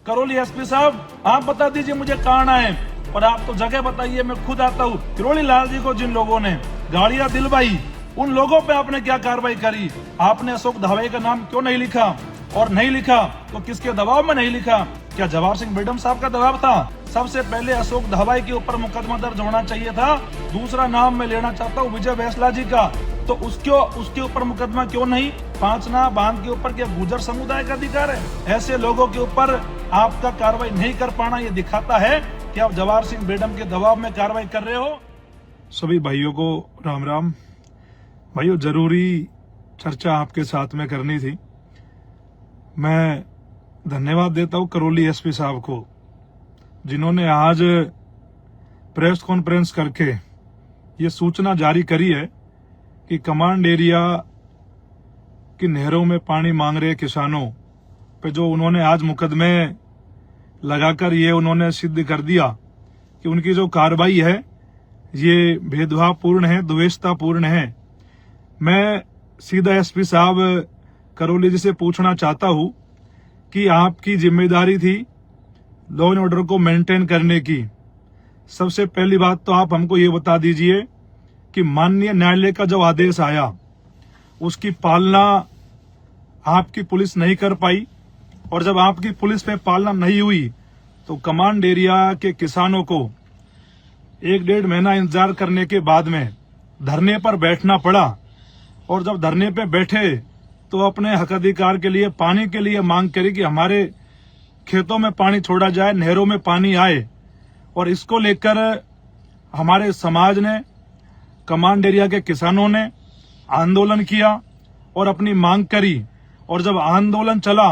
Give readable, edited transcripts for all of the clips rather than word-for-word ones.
Karauli SP साहब, आप बता दीजिए मुझे कहाँ आना है, और आप तो जगह बताइए, मैं खुद आता हूँ। किरोड़ी लाल जी को जिन लोगों ने गाड़ियां दिलवाई, उन लोगों पे आपने क्या कार्रवाई करी? आपने अशोक धावाई का नाम क्यों नहीं लिखा? और नहीं लिखा तो किसके दबाव में नहीं लिखा? क्या जवाहर सिंह बेडम साहब का दबाव था? सबसे पहले अशोक धावाई के ऊपर मुकदमा दर्ज होना चाहिए था। दूसरा नाम मैं लेना चाहता हूँ विजय बैसला जी का, तो उसके ऊपर मुकदमा क्यों नहीं? पांचना बांध के ऊपर क्या गुर्जर समुदाय का अधिकार है? ऐसे लोगों के ऊपर आपका कार्रवाई नहीं कर पाना ये दिखाता है कि आप जवाहर सिंह बेडम के दबाव में कार्रवाई कर रहे हो। सभी भाइयों को राम राम। भाइयों, जरूरी चर्चा आपके साथ में करनी थी। मैं धन्यवाद देता हूं करौली एसपी साहब को, जिन्होंने आज प्रेस कॉन्फ्रेंस करके ये सूचना जारी करी है कि कमांड एरिया की नहरों में पानी मांग रहे किसानों पे जो उन्होंने आज मुकदमे लगाकर ये उन्होंने सिद्ध कर दिया कि उनकी जो कार्रवाई है ये भेदभावपूर्ण है, द्वेषतापूर्ण है। मैं सीधा एसपी साहब करौली जी से पूछना चाहता हूं कि आपकी जिम्मेदारी थी लॉ एंड ऑर्डर को मेंटेन करने की। सबसे पहली बात तो आप हमको ये बता दीजिए कि माननीय न्यायालय का जो आदेश आया उसकी पालना आपकी पुलिस नहीं कर पाई, और जब आपकी पुलिस पे पालना नहीं हुई तो कमांड एरिया के किसानों को 1-1.5 महीना इंतजार करने के बाद में धरने पर बैठना पड़ा। और जब धरने पे बैठे तो अपने हक अधिकार के लिए, पानी के लिए मांग करी कि हमारे खेतों में पानी छोड़ा जाए, नहरों में पानी आए। और इसको लेकर हमारे समाज ने, कमांड एरिया के किसानों ने आंदोलन किया और अपनी मांग करी। और जब आंदोलन चला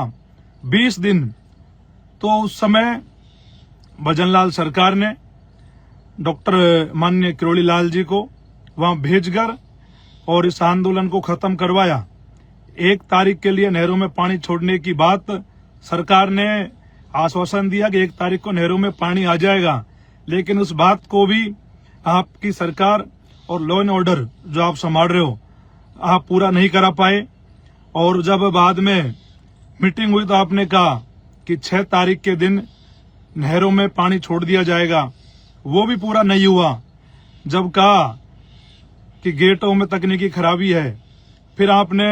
20 दिन, तो उस समय भजनलाल सरकार ने डॉक्टर माननीय किरोड़ी लाल जी को वहां भेजकर और इस आंदोलन को खत्म करवाया। 1 तारीख के लिए नहरों में पानी छोड़ने की बात सरकार ने आश्वासन दिया कि 1 तारीख को नहरों में पानी आ जाएगा, लेकिन उस बात को भी आपकी सरकार और लॉ एंड ऑर्डर जो आप संभाल रहे हो, आप पूरा नहीं करा पाए। और जब बाद में मीटिंग हुई तो आपने कहा कि 6 तारीख के दिन नहरों में पानी छोड़ दिया जाएगा, वो भी पूरा नहीं हुआ। जब कहा कि गेटों में तकनीकी खराबी है, फिर आपने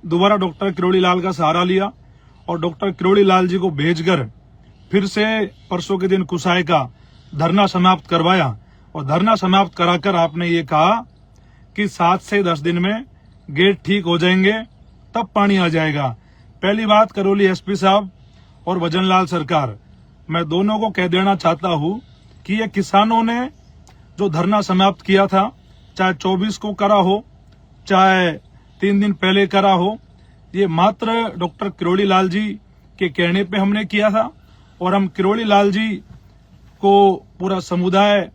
दोबारा डॉक्टर किरोड़ी लाल का सहारा लिया और डॉक्टर किरोड़ी लाल जी को भेजकर फिर से परसों के दिन कुसाई का धरना समाप्त करवाया। और धरना समाप्त कराकर आपने ये कहा कि 7 से 10 दिन में गेट ठीक हो जाएंगे, तब पानी आ जाएगा। पहली बात, करौली एसपी साहब और भजनलाल सरकार, मैं दोनों को कह देना चाहता हूं कि ये किसानों ने जो धरना समाप्त किया था, चाहे 24 को करा हो, चाहे 3 दिन पहले करा हो, ये मात्र डॉक्टर किरोड़ी लाल जी के कहने पे हमने किया था। और हम किरोड़ी लाल जी को पूरा समुदाय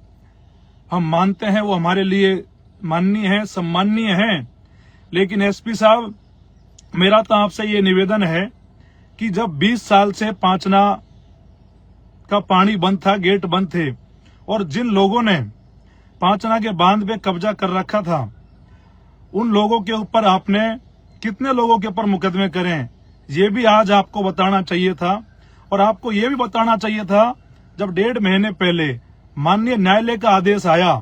हम मानते हैं, वो हमारे लिए माननीय है, सम्माननीय है। लेकिन एसपी साहब, मेरा तो आपसे ये निवेदन है कि जब 20 साल से पांचना का पानी बंद था, गेट बंद थे, और जिन लोगों ने पांचना के बांध पे कब्जा कर रखा था, उन लोगों के ऊपर आपने कितने लोगों के ऊपर मुकदमे करें, ये भी आज आपको बताना चाहिए था। और आपको ये भी बताना चाहिए था, जब 1.5 महीने पहले माननीय न्यायालय का आदेश आया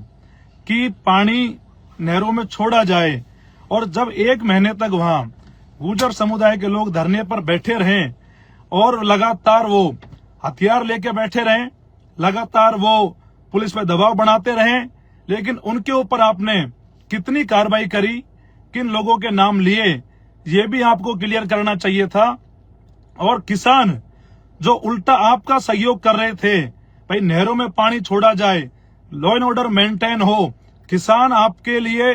कि पानी नहरों में छोड़ा जाए, और जब 1 महीने तक वहां गुर्जर समुदाय के लोग धरने पर बैठे रहे और लगातार वो हथियार लेके बैठे रहे, लगातार वो पुलिस पे दबाव बनाते रहे, लेकिन उनके ऊपर आपने कितनी कार्रवाई करी, किन लोगों के नाम लिए, ये भी आपको क्लियर करना चाहिए था। और किसान जो उल्टा आपका सहयोग कर रहे थे, भाई नहरों में पानी छोड़ा जाए, लॉ एंड ऑर्डर मेंटेन हो, किसान आपके लिए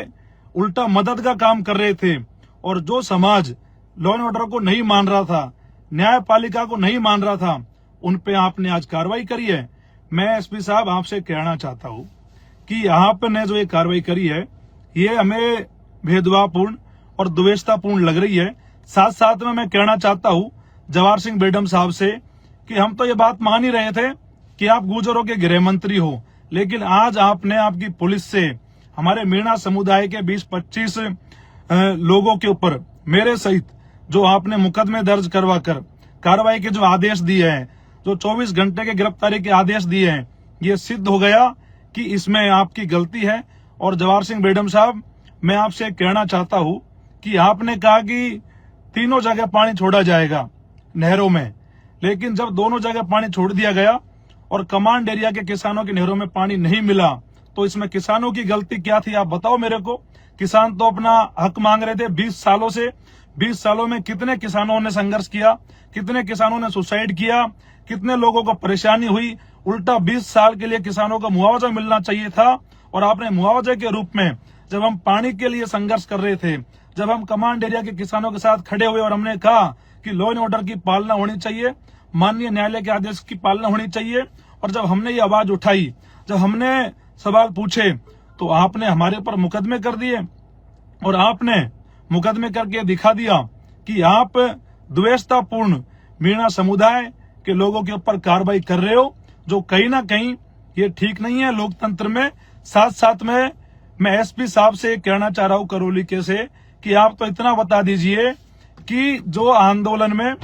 उल्टा मदद का काम कर रहे थे। और जो समाज लॉ एंड ऑर्डर को नहीं मान रहा था, न्यायपालिका को नहीं मान रहा था, उन पे आपने आज कार्रवाई करी है। मैं एसपी साहब आपसे कहना चाहता हूं कि आपने जो ये कार्रवाई करी है, ये हमें भेदभावपूर्ण और द्वेषतापूर्ण लग रही है। साथ साथ में मैं कहना चाहता हूं जवाहर सिंह बेडम साहब से कि हम तो ये बात मान ही रहे थे कि आप गुर्जरों के गृह मंत्री हो, लेकिन आज आपने आपकी पुलिस से हमारे मीणा समुदाय के 20-25 लोगों के ऊपर, मेरे सहित, जो आपने मुकदमे दर्ज करवा कर कार्रवाई के जो आदेश दिए हैं, जो 24 घंटे के गिरफ्तारी के आदेश दिए हैं, ये सिद्ध हो गया कि इसमें आपकी गलती है। और जवाहर सिंह बेडम साहब, मैं आपसे कहना चाहता हूं कि आपने कहा कि तीनों जगह पानी छोड़ा जाएगा नहरों में, लेकिन जब दोनों जगह पानी छोड़ दिया गया और कमांड एरिया के किसानों की नहरों में पानी नहीं मिला, तो इसमें किसानों की गलती क्या थी, आप बताओ मेरे को। किसान तो अपना हक मांग रहे थे 20 सालों से। 20 सालों में कितने किसानों ने संघर्ष किया, कितने किसानों ने सुसाइड किया, कितने लोगों को परेशानी हुई। उल्टा 20 साल के लिए किसानों को मुआवजा मिलना चाहिए था, और आपने मुआवजे के रूप में, जब हम पानी के लिए संघर्ष कर रहे थे, जब हम कमांड एरिया के किसानों के साथ खड़े हुए और हमने कहा कि लॉ एंड ऑर्डर की पालना होनी चाहिए, माननीय न्यायालय के आदेश की पालना होनी चाहिए, और जब हमने ये आवाज उठाई, जब हमने सवाल पूछे, तो आपने हमारे ऊपर मुकदमे कर दिए। और आपने मुकदमे करके दिखा दिया कि आप द्वेषतापूर्ण मीणा समुदाय के लोगों के ऊपर कार्रवाई कर रहे हो, जो कहीं ना कहीं ये ठीक नहीं है लोकतंत्र में। साथ साथ में मैं एसपी साहब से कहना चाह रहा हूं करौली के से, कि आप तो इतना बता दीजिए कि जो आंदोलन में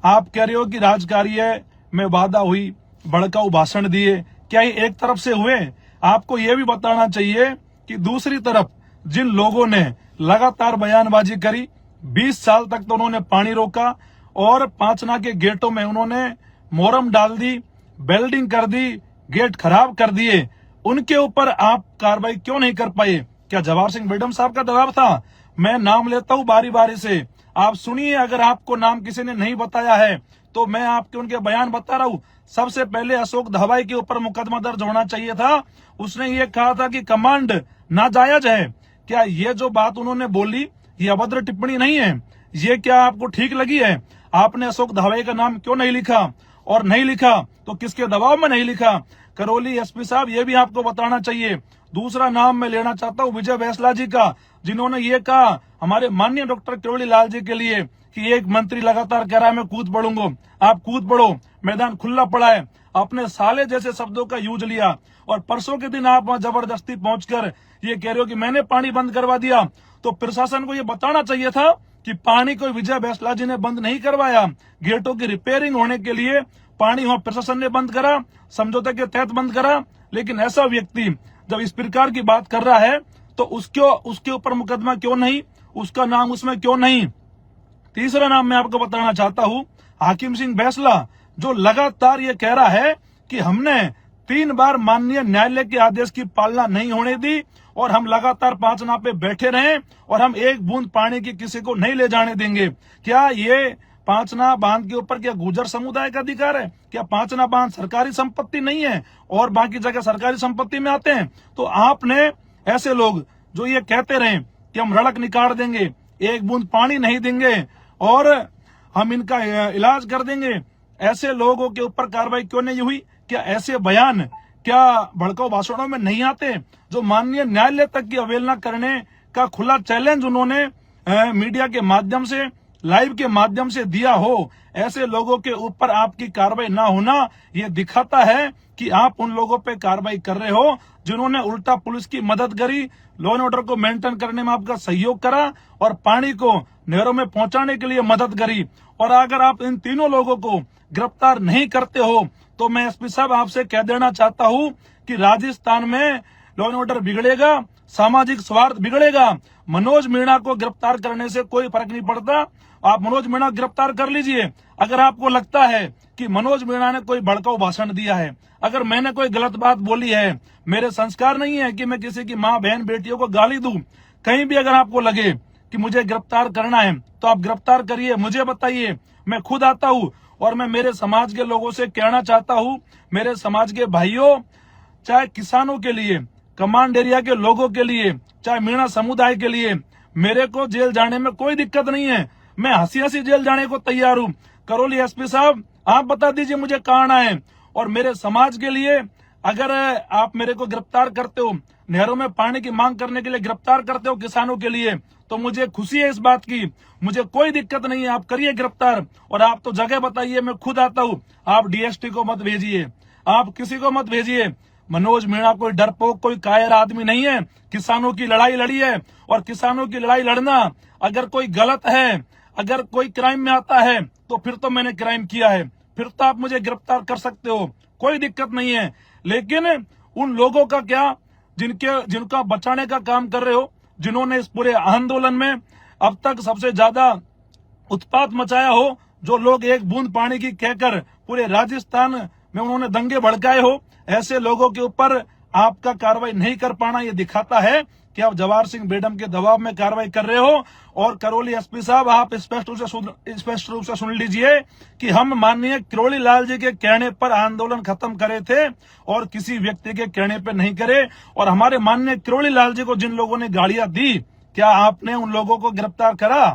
आप कह रहे हो कि राजकार्य में बाधा हुई, भड़काऊ भाषण दिए, क्या ये एक तरफ से हुए? आपको ये भी बताना चाहिए कि दूसरी तरफ जिन लोगों ने लगातार बयानबाजी करी, 20 साल तक तो उन्होंने पानी रोका, और पांचना के गेटों में उन्होंने मोरम डाल दी, बेल्डिंग कर दी, गेट खराब कर दिए, उनके ऊपर आप कार्रवाई क्यों नहीं कर पाए? क्या जवाहर सिंह बेडम साहब का दबाव था? मैं नाम लेता हूं बारी बारी से, आप सुनिए। अगर आपको नाम किसी ने नहीं बताया है तो मैं आपके उनके बयान बता रहा हूं। सबसे पहले अशोक धवाई के ऊपर मुकदमा दर्ज होना चाहिए था। उसने ये कहा था कि कमांड नाजायज है। क्या ये जो बात उन्होंने बोली, ये अभद्र टिप्पणी नहीं है? ये क्या आपको ठीक लगी है? आपने अशोक धवाई का नाम क्यों नहीं लिखा? और नहीं लिखा तो किसके दबाव में नहीं लिखा? करौली एसपी साहब, ये भी आपको बताना चाहिए। दूसरा नाम मैं लेना चाहता हूं विजय बैसला जी का, जिन्होंने ये कहा हमारे माननीय डॉक्टर किरोड़ी लाल जी के लिए कि एक मंत्री लगातार कह रहा है मैं कूद पड़ूंगा। आप कूद पड़ो, मैदान खुला पड़ा है। आपने साले जैसे शब्दों का यूज लिया, और परसों के दिन आप वहां जबरदस्ती पहुंचकर ये कह रहे हो कि मैंने पानी बंद करवा दिया। तो प्रशासन को ये बताना चाहिए था कि पानी को विजय बैसला जी ने बंद नहीं करवाया। गेटों की रिपेयरिंग होने के लिए पानी वहां प्रशासन ने बंद करा, समझौते के तहत बंद करा। लेकिन ऐसा व्यक्ति जब इस प्रकार की बात कर रहा है तो उसके ऊपर मुकदमा क्यों नहीं, उसका नाम उसमें क्यों नहीं? तीसरा नाम मैं आपको बताना चाहता हूं हाकिम सिंह बैसला, जो लगातार ये कह रहा है कि हमने 3 बार माननीय न्यायालय के आदेश की पालना नहीं होने दी, और हम लगातार पांचना पे बैठे रहे, और हम एक बूंद पानी की किसी को नहीं ले जाने देंगे। क्या ये पांचना बांध के ऊपर क्या गुर्जर समुदाय का अधिकार है? क्या पांचना बांध सरकारी संपत्ति नहीं है और बाकी जगह सरकारी संपत्ति में आते हैं? तो आपने ऐसे लोग जो ये कहते रहे कि हम रड़क निकाल देंगे, एक बूंद पानी नहीं देंगे और हम इनका इलाज कर देंगे, ऐसे लोगों के ऊपर कार्रवाई क्यों नहीं हुई? क्या ऐसे बयान क्या भड़काऊ भाषणों में नहीं आते? जो माननीय न्यायालय तक की अवहेलना करने का खुला चैलेंज उन्होंने मीडिया के माध्यम से, लाइव के माध्यम से दिया हो, ऐसे लोगों के ऊपर आपकी कार्रवाई ना होना ये दिखाता है कि आप उन लोगों पे कार्रवाई कर रहे हो जिन्होंने उल्टा पुलिस की मदद करी, लॉ एंड ऑर्डर को मेंटेन करने में आपका सहयोग करा और पानी को नहरों में पहुंचाने के लिए मदद करी। और अगर आप इन तीनों लोगों को गिरफ्तार नहीं करते हो तो मैं एसपी साहब आपसे कह देना चाहता हूं कि राजस्थान में लॉ एंड ऑर्डर बिगड़ेगा, सामाजिक स्वार्थ बिगड़ेगा। मनोज मीणा को गिरफ्तार करने से कोई फर्क नहीं पड़ता, आप मनोज मीणा गिरफ्तार कर लीजिए। अगर आपको लगता है कि मनोज मीणा ने कोई भड़काऊ भाषण दिया है, अगर मैंने कोई गलत बात बोली है, मेरे संस्कार नहीं है कि मैं किसी की माँ बहन बेटियों को गाली दूं, कहीं भी अगर आपको लगे कि मुझे गिरफ्तार करना है तो आप गिरफ्तार करिए, मुझे बताइए, मैं खुद आता हूं। और मैं मेरे समाज के लोगों से कहना चाहता हूं, मेरे समाज के भाइयों, चाहे किसानों के लिए, कमांड एरिया के लोगों के लिए, चाहे मीणा समुदाय के लिए, मेरे को जेल जाने में कोई दिक्कत नहीं है। मैं हंसी हंसी जेल जाने को तैयार हूं। करौली एसपी साहब, आप बता दीजिए मुझे कहाँ आना है। और मेरे समाज के लिए अगर आप मेरे को गिरफ्तार करते हो, नहरों में पानी की मांग करने के लिए गिरफ्तार करते हो किसानों के लिए, तो मुझे खुशी है इस बात की, मुझे कोई दिक्कत नहीं है, आप करिए गिरफ्तार। और आप तो जगह बताइए, मैं खुद आता हूं। आप डीएसटी को मत भेजिए, आप किसी को मत भेजिए। मनोज मीणा कोई डरपोक, कोई कायर आदमी नहीं है। किसानों की लड़ाई लड़ी है, और किसानों की लड़ाई लड़ना अगर कोई गलत है, अगर कोई क्राइम में आता है तो फिर तो मैंने क्राइम किया है, फिर तो आप मुझे गिरफ्तार कर सकते हो, कोई दिक्कत नहीं है। लेकिन उन लोगों का क्या जिनका बचाने का काम कर रहे हो, जिन्होंने इस पूरे आंदोलन में अब तक सबसे ज्यादा उत्पात मचाया हो, जो लोग एक बूंद पानी की कहकर पूरे राजस्थान में उन्होंने दंगे भड़काए हो, ऐसे लोगों के ऊपर आपका कार्रवाई नहीं कर पाना ये दिखाता है कि आप जवाहर सिंह बेडम के दबाव में कार्रवाई कर रहे हो। और करौली एसपी साहब, आप स्पष्ट रूप से सुन लीजिए कि हम माननीय किरोड़ी लाल जी के कहने पर आंदोलन खत्म करे थे और किसी व्यक्ति के कहने पर नहीं करे। और हमारे माननीय किरोड़ी लाल जी को जिन लोगों ने गाड़ियां दी, क्या आपने उन लोगों को गिरफ्तार करा?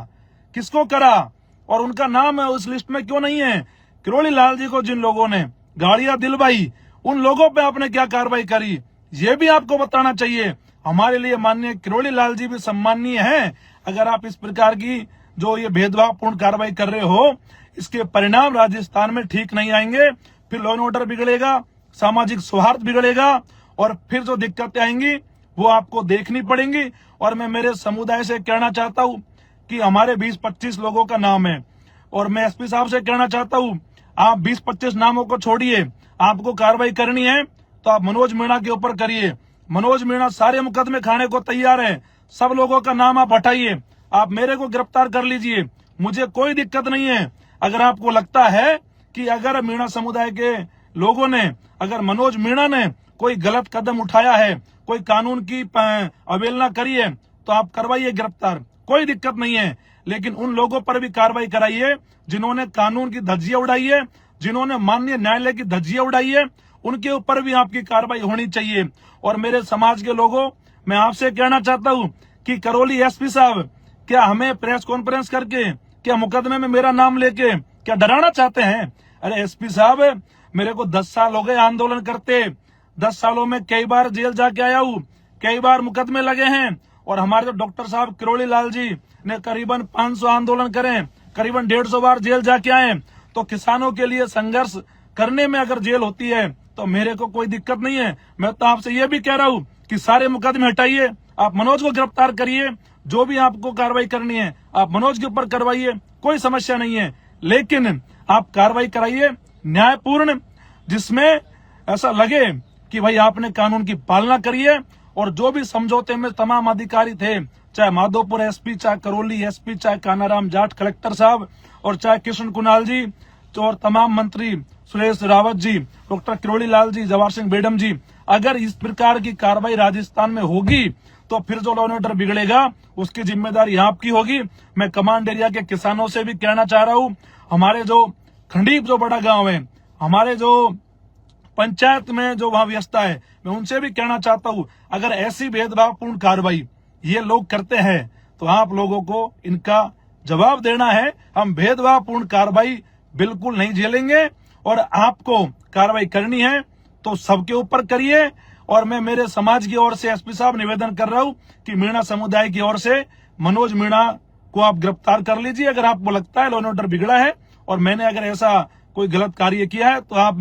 किसको करा? और उनका नाम है उस लिस्ट में क्यों नहीं है? किरोड़ी लाल जी को जिन लोगों ने गाड़ियां दिलवाई, उन लोगों पे आपने क्या कार्रवाई करी, ये भी आपको बताना चाहिए। हमारे लिए माननीय किरोड़ी लाल जी भी सम्माननीय हैं। अगर आप इस प्रकार की जो ये भेदभावपूर्ण कार्रवाई कर रहे हो, इसके परिणाम राजस्थान में ठीक नहीं आएंगे। फिर लॉ एंड ऑर्डर बिगड़ेगा, सामाजिक सौहार्द बिगड़ेगा और फिर जो दिक्कतें आएंगी वो आपको देखनी पड़ेंगी। और मैं मेरे समुदाय से कहना चाहता हूँ कि हमारे 20-25 लोगों का नाम है और मैं एसपी साहब से कहना चाहता हूँ, आप 20-25 नामों को छोड़िए, आपको कार्रवाई करनी है तो आप मनोज मीणा के ऊपर करिए। मनोज मीणा सारे मुकदमे खाने को तैयार है, सब लोगों का नाम आप हटाइए, आप मेरे को गिरफ्तार कर लीजिए, मुझे कोई दिक्कत नहीं है। अगर आपको लगता है कि अगर मीणा समुदाय के लोगों ने, अगर मनोज मीणा ने कोई गलत कदम उठाया है, कोई कानून की अवहेलना करी है, तो आप करवाइए गिरफ्तार, कोई दिक्कत नहीं है। लेकिन उन लोगों पर भी कार्रवाई कराइए जिन्होंने कानून की धज्जियां उड़ाई है, जिन्होंने माननीय न्यायालय की धज्जियां उड़ाई है, उनके ऊपर भी आपकी कार्रवाई होनी चाहिए। और मेरे समाज के लोगों, मैं आपसे कहना चाहता हूं कि करौली एसपी साहब, क्या हमें प्रेस कॉन्फ्रेंस करके, क्या मुकदमे में मेरा नाम लेके क्या डराना चाहते हैं? अरे एसपी साहब, मेरे को 10 साल हो गए आंदोलन करते, 10 सालों में कई बार जेल जाके आया हूँ, कई बार मुकदमे लगे हैं। और हमारे जो डॉक्टर साहब किरोड़ी लाल जी ने करीबन 500 आंदोलन करे, करीबन 150 बार जेल जाके आए। तो किसानों के लिए संघर्ष करने में अगर जेल होती है तो मेरे को कोई दिक्कत नहीं है। मैं तो आपसे ये भी कह रहा हूँ कि सारे मुकदमे हटाइए, आप मनोज को गिरफ्तार करिए, जो भी आपको कार्रवाई करनी है आप मनोज के ऊपर करवाइए, कोई समस्या नहीं है। लेकिन आप कार्रवाई कराइए न्यायपूर्ण, जिसमें ऐसा लगे कि भाई आपने कानून की पालना करी है। और जो भी समझौते में तमाम अधिकारी थे, चाहे माधोपुर एसपी, चाहे करौली एसपी, चाहे कानाराम जाट कलेक्टर साहब, और चाहे कृष्ण कुणाल जी, और तमाम मंत्री सुरेश रावत जी, डॉक्टर किरोड़ी लाल जी, जवाहर सिंह बेडम जी, अगर इस प्रकार की कार्रवाई राजस्थान में होगी तो फिर जो लॉ एंड ऑर्डर बिगड़ेगा उसकी जिम्मेदारी आपकी होगी। मैं कमांड एरिया के किसानों से भी कहना चाह रहा हूँ, हमारे जो खंडीप जो बड़ा गांव है, हमारे जो पंचायत में जो वहां व्यवस्था है, मैं उनसे भी कहना चाहता हूं, अगर ऐसी भेदभावपूर्ण कार्रवाई ये लोग करते हैं तो आप लोगों को इनका जवाब देना है। हम भेदभावपूर्ण कार्रवाई बिल्कुल नहीं झेलेंगे और आपको कार्रवाई करनी है तो सबके ऊपर करिए। और मैं मेरे समाज की ओर से एसपी साहब निवेदन कर रहा हूं कि मीणा समुदाय की ओर से मनोज मीणा को आप गिरफ्तार कर लीजिए। अगर आपको लगता है लॉ एंड ऑर्डर बिगड़ा है और मैंने अगर ऐसा कोई गलत कार्य किया है तो आप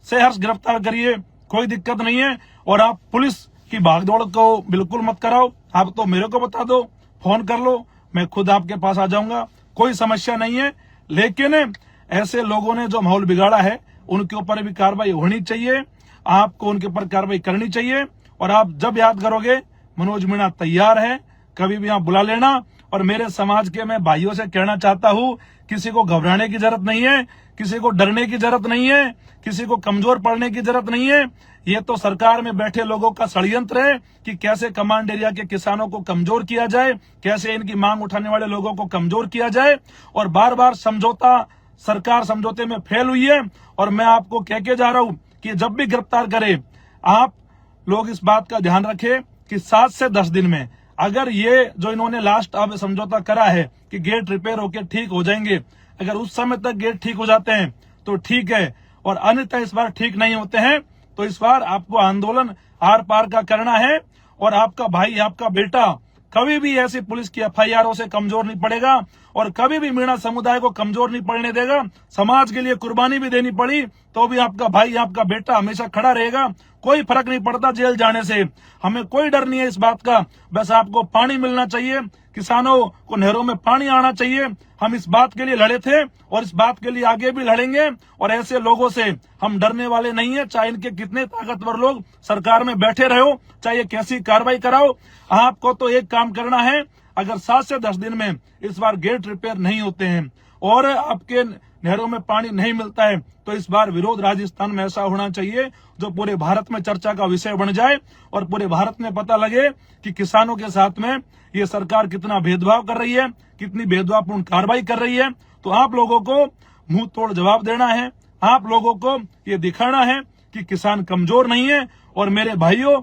सहर्ष गिरफ्तार करिए, कोई दिक्कत नहीं है। और आप पुलिस की भागदौड़ को बिल्कुल मत कराओ, आप तो मेरे को बता दो, फोन कर लो, मैं खुद आपके पास आ जाऊंगा, कोई समस्या नहीं है। लेकिन ऐसे लोगों ने जो माहौल बिगाड़ा है उनके ऊपर भी कार्रवाई होनी चाहिए, आपको उनके ऊपर कार्रवाई करनी चाहिए। और आप जब याद करोगे मनोज मीणा तैयार है, कभी भी आप बुला लेना। और मेरे समाज के मैं भाइयों से कहना चाहता हूं, किसी को घबराने की जरूरत नहीं है, किसी को डरने की जरूरत नहीं है, किसी को कमजोर पड़ने की जरूरत नहीं है। ये तो सरकार में बैठे लोगों का षड्यंत्र है कि कैसे कमांड एरिया के किसानों को कमजोर किया जाए, कैसे इनकी मांग उठाने वाले लोगों को कमजोर किया जाए। और बार बार समझौता, सरकार समझौते में फेल हुई है। और मैं आपको कह के जा रहा हूं कि जब भी गिरफ्तार करे, आप लोग इस बात का ध्यान रखें कि 7 से 10 दिन में अगर ये जो इन्होंने लास्ट अब समझौता करा है कि गेट रिपेयर होकर ठीक हो जाएंगे, अगर उस समय तक गेट ठीक हो जाते हैं तो ठीक है, और अन्यथा इस बार ठीक नहीं होते हैं तो इस बार आपको आंदोलन आर पार का करना है। और आपका भाई, आपका बेटा कभी भी ऐसी पुलिस की एफआईआरों से कमजोर नहीं पड़ेगा और कभी भी मीणा समुदाय को कमजोर नहीं पड़ने देगा। समाज के लिए कुर्बानी भी देनी पड़ी तो भी आपका भाई, आपका बेटा हमेशा खड़ा रहेगा। कोई फर्क नहीं पड़ता जेल जाने से, हमें कोई डर नहीं है इस बात का। बस आपको पानी मिलना चाहिए किसानों को नहरों में पानी आना चाहिए। हम इस बात के लिए लड़े थे और इस बात के लिए आगे भी लड़ेंगे और ऐसे लोगों से हम डरने वाले नहीं है, चाहे इनके कितने ताकतवर लोग सरकार में बैठे रहो, चाहे कैसी कार्रवाई कराओ। आपको तो एक काम करना है, अगर 7 से 10 दिन में इस बार गेट रिपेयर नहीं होते हैं और आपके नहरों में पानी नहीं मिलता है तो इस बार विरोध राजस्थान में ऐसा होना चाहिए जो पूरे भारत में चर्चा का विषय बन जाए और पूरे भारत में पता लगे कि किसानों के साथ में ये सरकार कितना भेदभाव कर रही है, कितनी भेदभावपूर्ण कार्रवाई कर रही है। तो आप लोगों को मुंह तोड़ जवाब देना है, आप लोगों को ये दिखाना है कि किसान कमजोर नहीं है। और मेरे भाइयों,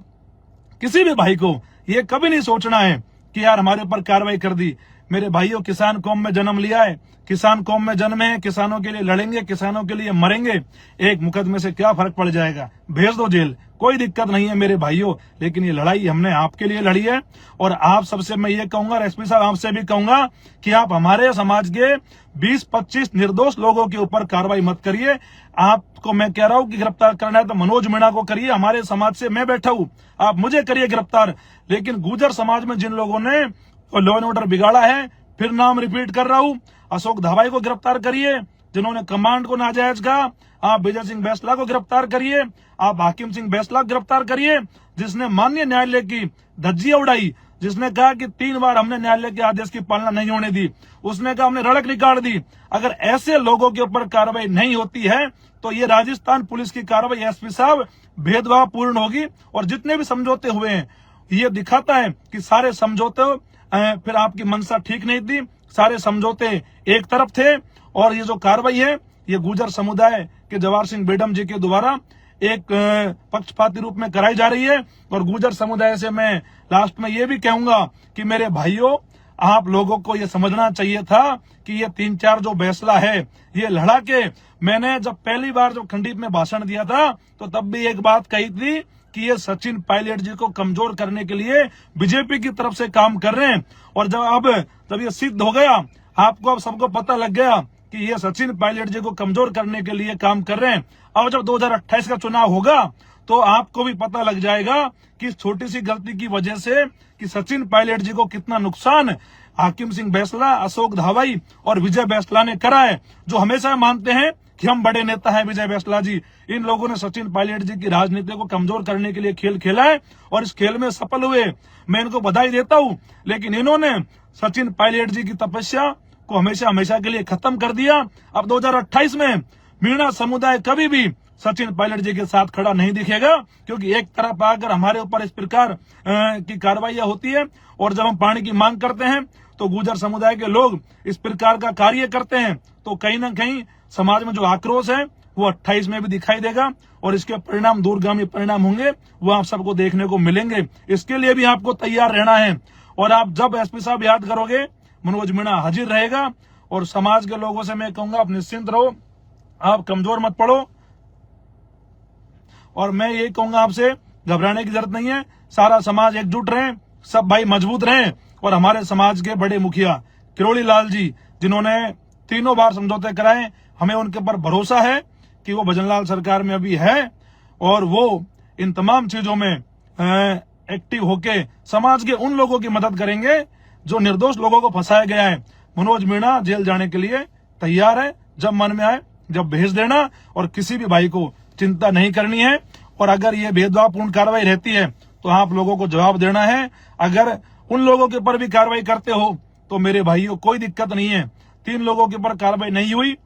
किसी भी भाई को ये कभी नहीं सोचना है कि यार हमारे ऊपर कार्रवाई कर दी। मेरे भाइयों, किसान कौम में जन्म लिया है, किसान कौम में जन्म है, किसानों के लिए लड़ेंगे, किसानों के लिए मरेंगे। एक मुकदमे से क्या फर्क पड़ जाएगा, भेज दो जेल, कोई दिक्कत नहीं है मेरे भाइयों। लेकिन ये लड़ाई हमने आपके लिए लड़ी है और आप सबसे मैं ये कहूंगा, एसपी साहब आपसे भी कहूंगा कि आप हमारे समाज के 20-25 निर्दोष लोगों के ऊपर कार्रवाई मत करिए। आपको मैं कह रहा हूं कि गिरफ्तार करना है तो मनोज मीणा को करिए, हमारे समाज से मैं बैठा हूं, आप मुझे करिए गिरफ्तार। लेकिन गुर्जर समाज में जिन लोगों ने लॉ एंड ऑर्डर बिगाड़ा है, फिर नाम रिपीट कर रहा हूं, अशोक धावाई को गिरफ्तार करिए, जिन्होंने कमांड को नाजायज कहा। आप विजय सिंह बैसला को गिरफ्तार करिए, आप हाकिम सिंह बैसला को गिरफ्तार करिए, जिसने माननीय न्यायालय की धज्जियां उड़ाई, जिसने कहा कि 3 बार हमने न्यायालय के आदेश की पालना नहीं होने दी, उसने कहा हमने रड़क निकाल दी। अगर ऐसे लोगों के ऊपर कार्रवाई नहीं होती है तो ये राजस्थान पुलिस की कार्रवाई एसपी साहब भेदभावपूर्ण होगी। और जितने भी समझौते हुए हैं ये दिखाता है कि सारे समझौते फिर आपकी मंशा ठीक नहीं थी, सारे समझौते एक तरफ थे। और ये जो कार्रवाई है ये गुर्जर समुदाय के जवाहर सिंह बेडम जी के द्वारा एक पक्षपाती रूप में कराई जा रही है। और गुर्जर समुदाय से मैं लास्ट में ये भी कहूंगा कि मेरे भाइयों, आप लोगों को ये समझना चाहिए था कि ये 3-4 जो फैसला है ये लड़ा के, मैंने जब पहली बार जब खंडीप में भाषण दिया था तो तब भी एक बात कही थी कि ये सचिन पायलट जी को कमजोर करने के लिए बीजेपी की तरफ से काम कर रहे हैं। और जब ये सिद्ध हो गया, आपको अब सबको पता लग गया कि ये सचिन पायलट जी को कमजोर करने के लिए काम कर रहे हैं। अब जब 2028 का चुनाव होगा तो आपको भी पता लग जाएगा कि इस छोटी सी गलती की वजह से कि सचिन पायलट जी को कितना नुकसान हाकिम सिंह बैसला, अशोक धावाई और विजय बैसला ने करा है, जो हमेशा मानते हैं कि हम बड़े नेता हैं विजय बैसला जी। इन लोगों ने सचिन पायलट जी की राजनीति को कमजोर करने के लिए खेल खेला है और इस खेल में सफल हुए, मैं इनको बधाई देता हूं। लेकिन इन्होंने सचिन पायलट जी की तपस्या को हमेशा हमेशा के लिए खत्म कर दिया। अब 2028 में मीणा समुदाय कभी भी सचिन पायलट जी के साथ खड़ा नहीं दिखेगा, क्योंकि एक तरफ आकर हमारे ऊपर इस प्रकार की कार्रवाइयां होती है और जब हम पानी की मांग करते हैं तो गुर्जर समुदाय के लोग इस प्रकार का कार्य करते हैं, तो कहीं ना कहीं समाज में जो आक्रोश है वो 28 में भी दिखाई देगा और इसके परिणाम दूरगामी परिणाम होंगे, वो आप सबको देखने को मिलेंगे। इसके लिए भी आपको तैयार रहना है। और आप जब एसपी साहब याद करोगे, मनोज मीणा हाजिर रहेगा। और समाज के लोगों से मैं कहूंगा, आप निश्चिंत रहो, आप कमजोर मत पड़ो। और मैं यही कहूंगा, आपसे घबराने की जरूरत नहीं है, सारा समाज एकजुट रहे, सब भाई मजबूत रहे। और हमारे समाज के बड़े मुखिया किरोड़ी लाल जी, जिन्होंने 3 बार समझौते कराए, हमें उनके ऊपर भरोसा है कि वो भजनलाल सरकार में अभी है और वो इन तमाम चीजों में एक्टिव होके समाज के उन लोगों की मदद करेंगे जो निर्दोष लोगों को फंसाया गया है। मनोज मीणा जेल जाने के लिए तैयार है, जब मन में आए जब भेज देना, और किसी भी भाई को चिंता नहीं करनी है। और अगर ये भेदभावपूर्ण कार्रवाई रहती है तो आप लोगों को जवाब देना है। अगर उन लोगों के ऊपर भी कार्रवाई करते हो तो मेरे भाइयों कोई दिक्कत नहीं है। 3 लोगों के ऊपर कार्रवाई नहीं हुई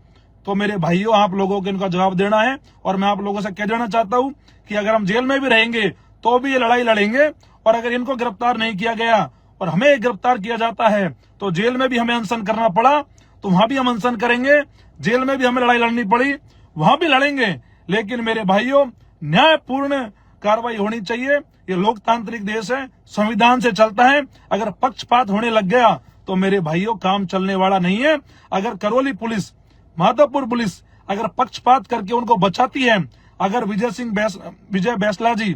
तो मेरे भाइयों, आप लोगों को इनका जवाब देना है। और मैं आप लोगों से कह देना चाहता हूं कि अगर हम जेल में भी रहेंगे तो भी ये लड़ाई लड़ेंगे। और अगर इनको गिरफ्तार नहीं किया गया और हमें गिरफ्तार किया जाता है तो जेल में भी हमें अनशन करना पड़ा तो वहां भी हम अनशन करेंगे, जेल में भी हमें लड़ाई लड़नी पड़ी वहां भी लड़ेंगे। लेकिन मेरे भाइयों, न्यायपूर्ण कार्रवाई होनी चाहिए। ये लोकतांत्रिक देश है, संविधान से चलता है। अगर पक्षपात होने लग गया तो मेरे भाइयों काम चलने वाला नहीं है। अगर करौली पुलिस, माधोपुर पुलिस अगर पक्षपात करके उनको बचाती है, अगर विजय बैसला जी,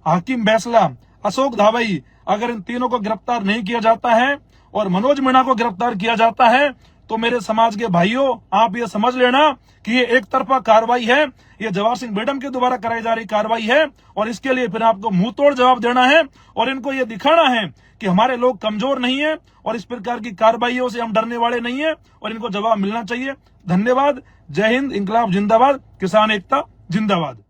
हाकिम बैसला, अशोक धावाई, अगर इन तीनों को गिरफ्तार नहीं किया जाता है और मनोज मीणा को गिरफ्तार किया जाता है तो मेरे समाज के भाइयों, आप ये समझ लेना कि ये एक तरफा कार्रवाई है, ये जवाहर सिंह बेडम के द्वारा कराई जा रही कार्रवाई है, और इसके लिए फिर आपको मुंह तोड़ जवाब देना है और इनको ये दिखाना है कि हमारे लोग कमजोर नहीं है और इस प्रकार की कार्रवाइयों से हम डरने वाले नहीं है, और इनको जवाब मिलना चाहिए। धन्यवाद। जय हिंद। इंकलाब जिंदाबाद। किसान एकता जिंदाबाद।